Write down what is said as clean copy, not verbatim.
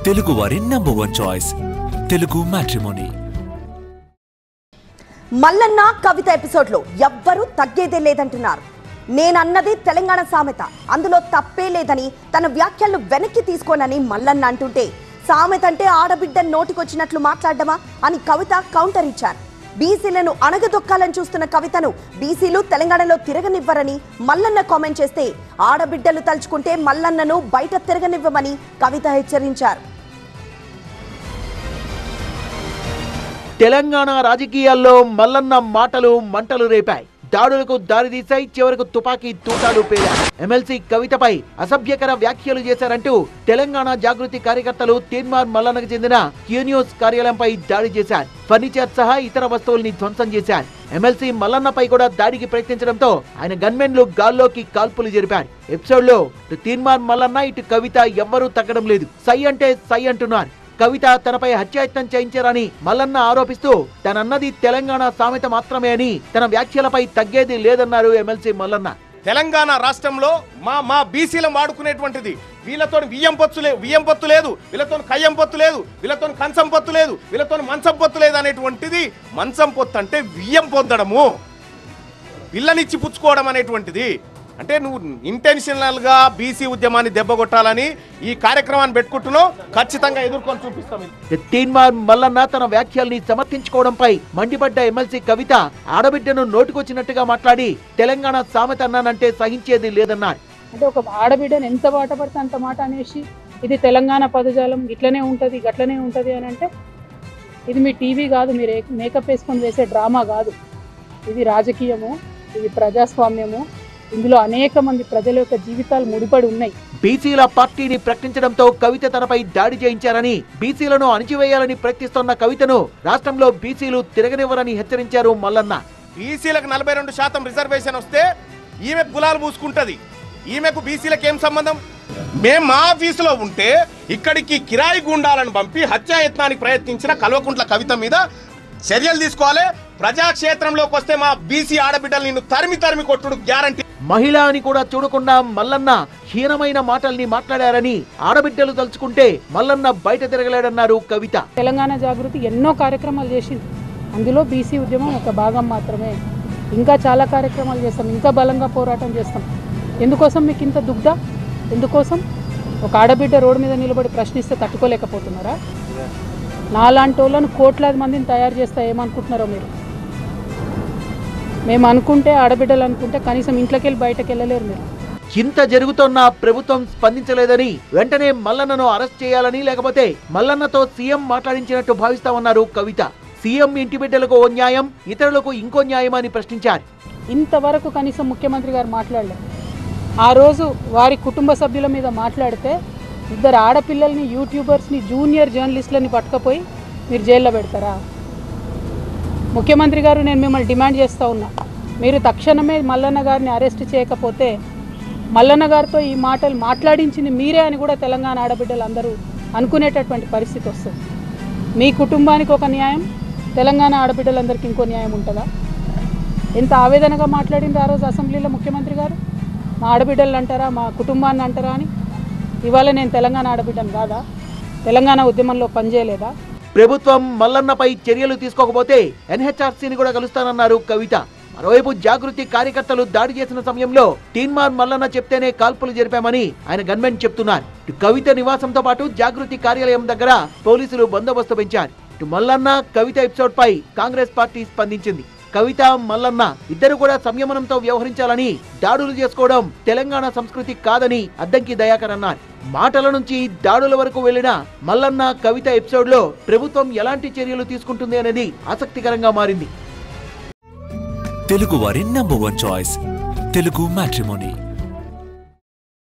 తెలుగు వారి #1 choice Telugu matrimony. Mallanna కవిత episode లో ఎవ్వరూ తగ్గేదే లేదంటున్నారు. నేనన్నది తెలంగాణ సామెత, అందులో తప్పే లేదని తన వ్యాఖ్యలను వెనక్కి తీసుకోనని మల్లన్న అంటుంటే, సామెత అంటే ఆడబిడ్డ నోటికొచ్చినట్లు మాట్లాడడమా అని కవిత కౌంటర్ ఇచ్చారు. బీసీలను అణగదొక్కాలని చూస్తున్న కవితను బీసీలు తెలంగాణలో తిరగనివ్వరని మల్లన్న కామెంట్ చేస్తే, ఆడబిడ్డలు తలుచుకుంటే మల్లన్నను బయట తిరగనివ్వమని కవిత హెచ్చరించారు. తెలంగాణ రాజకీయాల్లో మల్లన్న మాటలు మంటలు రేపాయి. దాడులకు దారితీశాయి. చివరకు తుపాకీ తూటాలు పేలాయి. ఎమ్మెల్సీ కవితపై అసభ్యకర వ్యాఖ్యలు చేశారంటూ తెలంగాణ జాగృతి కార్యకర్తలు తీన్మార్ మల్లన్నకు చెందిన క్యూన్యూస్ కార్యాలయంపై దాడి చేశారు. ఫర్నిచర్ సహా ఇతర వస్తువుల్ని ధ్వంసం చేశారు. ఎమ్మెల్సీ మల్లన్నపై కూడా దాడికి ప్రయత్నించడంతో ఆయన గన్మెన్లు గాల్లోకి కాల్పులు జరిపారు. ఎపిసోడ్ లో తీన్మార్ మల్లన్న ఇటు కవిత ఎవ్వరూ తగ్గడం లేదు. సై అంటే సై అంటున్నారు. కవిత తనపై హత్యాయత్నం చేయించారని మల్లన్న ఆరోపిస్తూ, తనన్నది తెలంగాణ సామెత మాత్రమే అని తన వ్యాఖ్యలపై తగ్గేది లేదన్నారు ఎమ్మెల్సీ మల్లన్న. తెలంగాణ రాష్ట్రంలో మా బీసీలను వాడుకునేటువంటిది, వీళ్ళతో వియ్యం పొత్తు లేదు, వీళ్ళతో కయ్యం పొత్తు లేదు, వీళ్ళతో కంచం పొత్తు లేదు, వీళ్ళతో మంచం పొత్తు లేదు అనేటువంటిది. మంచం పొత్తు అంటే వియ్యం పొందడము, పిల్లనిచ్చి పుచ్చుకోవడం అనేటువంటిది. అంటే నువ్వు ఇంటెన్షనల్ గా బీసీ ఉద్యమాన్ని దెబ్బగొట్టాలని ఈ కార్యక్రమాన్ని పెట్టుకుంటున్నావు. ఖచ్చితంగా ఎదుర్కొని చూపిస్తాం. తీన్మార్ మల్లన్న తన వ్యాఖ్యల్ని సమర్థించుకోవడంపై మండిపడ్డ ఎమ్మెల్సీ కవిత, ఆడబిడ్డను నోటుకొచ్చినట్టుగా మాట్లాడి తెలంగాణ సామెత అన్నానంటే సహించేది లేదన్నారు. అంటే ఒక ఆడబిడ్డను ఎంత మాట పడితే అంత మాట అనేసి, ఇది తెలంగాణ పదజాలం ఇట్లనే ఉంటుంది గట్లనే ఉంటుంది అని అంటే, ఇది మీ టీవీ కాదు, మీరు మేకప్ వేసుకొని వేసే డ్రామా కాదు. ఇది రాజకీయము, ఇది ప్రజాస్వామ్యము. ఇందులో అనేక మంది ప్రజల యొక్క జీవితాలు ముడిపడి ఉన్నాయి. బీసీల పార్టీని ప్రకటించడంతో కవిత తనపై దాడి చేయించారని, బీసీలను అణిచివేయాలని ప్రయత్నిస్తున్న కవితను రాష్ట్రంలో బీసీలు తిరగనివ్వరని హెచ్చరించారు మల్లన్న. బీసీలకు 42% రిజర్వేషన్ వస్తే ఈమె గులాలు పూసుకుంటది. ఈమెకు బీసీలకు ఏం సంబంధం? మేము మా ఆఫీసులో ఉంటే ఇక్కడికి కిరాయి గుండాలను పంపి హత్యాయత్నానికి ప్రయత్నించిన కల్వకుంట్ల కవిత మీద చర్యలు తీసుకోవాలి. ప్రజాక్షేత్రంలోకి వస్తే మా బీసీ ఆడబిడ్డలు నిన్ను తరిమి కొట్టుడు గ్యారంటీ. మహిళ అని కూడా చూడకుండా మల్లన్న హీనమైన మాటల్ని మాట్లాడారని, ఆడబిడ్డలు తలుచుకుంటే మల్లన్న బయట తిరగలేడన్నారు కవిత. తెలంగాణ జాగృతి ఎన్నో కార్యక్రమాలు చేసింది, అందులో బీసీ ఉద్యమం ఒక భాగం మాత్రమే. ఇంకా చాలా కార్యక్రమాలు చేస్తాం, ఇంకా బలంగా పోరాటం చేస్తాం. ఎందుకోసం మీకు ఇంత దుగ్ధ? ఎందుకోసం? ఒక ఆడబిడ్డ రోడ్డు మీద నిలబడి ప్రశ్నిస్తే తట్టుకోలేకపోతున్నారా? నాలాంటి వాళ్ళను కోట్లాది మందిని తయారు చేస్తా ఏమనుకుంటున్నారో మీరు? మేము అనుకుంటే, ఆడబిడ్డలు అనుకుంటే కనీసం ఇంట్లోకి వెళ్ళి బయటకు వెళ్ళలేరు మీరు. ఇంత జరుగుతున్నా ప్రభుత్వం స్పందించలేదని, వెంటనే మల్లన్నను అరెస్ట్ చేయాలని, లేకపోతే మల్లన్నతో సీఎం మాట్లాడించినట్టు భావిస్తామన్నారు కవిత. సీఎం ఇంటి బిడ్డలకు ఓ న్యాయం, ఇతరులకు ఇంకో న్యాయం అని ప్రశ్నించారు. ఇంతవరకు కనీసం ముఖ్యమంత్రి గారు మాట్లాడలేదు. ఆ రోజు వారి కుటుంబ సభ్యుల మీద మాట్లాడితే, 2 ఆడపిల్లల్ని, యూట్యూబర్స్ని, జూనియర్ జర్నలిస్టులని పట్టుకపోయి మీరు జైల్లో పెడతారా? ముఖ్యమంత్రి గారు, నేను మిమ్మల్ని డిమాండ్ చేస్తూ ఉన్నా, మీరు తక్షణమే మల్లన్న గారిని అరెస్ట్ చేయకపోతే మల్లన్న గారితో ఈ మాటలు మాట్లాడించింది మీరే అని కూడా తెలంగాణ ఆడబిడ్డలు అందరూ అనుకునేటటువంటి పరిస్థితి వస్తుంది. మీ కుటుంబానికి ఒక న్యాయం, తెలంగాణ ఆడబిడ్డలందరికీ ఇంకో న్యాయం ఉంటుందా? ఎంత ఆవేదనగా మాట్లాడింది ఆ రోజు అసెంబ్లీలో ముఖ్యమంత్రి గారు. మా ఆడబిడ్డలు అంటారా, మా కుటుంబాన్ని అంటారా అని. ఇవాళ నేను తెలంగాణ ఆడబిడ్డను కాదా? తెలంగాణ ఉద్యమంలో పనిచేయలేదా? ప్రభుత్వం మల్లన్నపై చర్యలు తీసుకోకపోతే ఎన్హెచ్ఆర్సీని కూడా కలుస్తానన్నారు కవిత. మరోవైపు జాగృతి కార్యకర్తలు దాడి చేసిన సమయంలో తీన్మార్ మల్లన్న చెప్తేనే కాల్పులు జరిపామని ఆయన గన్మెన్ చెప్తున్నారు. కవిత నివాసంతో పాటు జాగృతి కార్యాలయం దగ్గర పోలీసులు బందోబస్తు పెంచారు. మల్లన్న కవిత ఎపిసోడ్ పై కాంగ్రెస్ పార్టీ స్పందించింది. కవిత, మల్లన్న ఇద్దరు కూడా సంయమనంతో వ్యవహరించాలని, దాడులు చేసుకోవడం తెలంగాణ సంస్కృతి కాదని అద్దంకి దయాకర్ అన్నారు. మాటల నుంచి దాడుల వరకు వెళ్లిన మల్లన్న కవిత ఎపిసోడ్ లో ప్రభుత్వం ఎలాంటి చర్యలు తీసుకుంటుంది అనేది ఆసక్తికరంగా మారింది. తెలుగు వారి #1 చాయిస్ తెలుగు మ్యాట్రిమోనీ.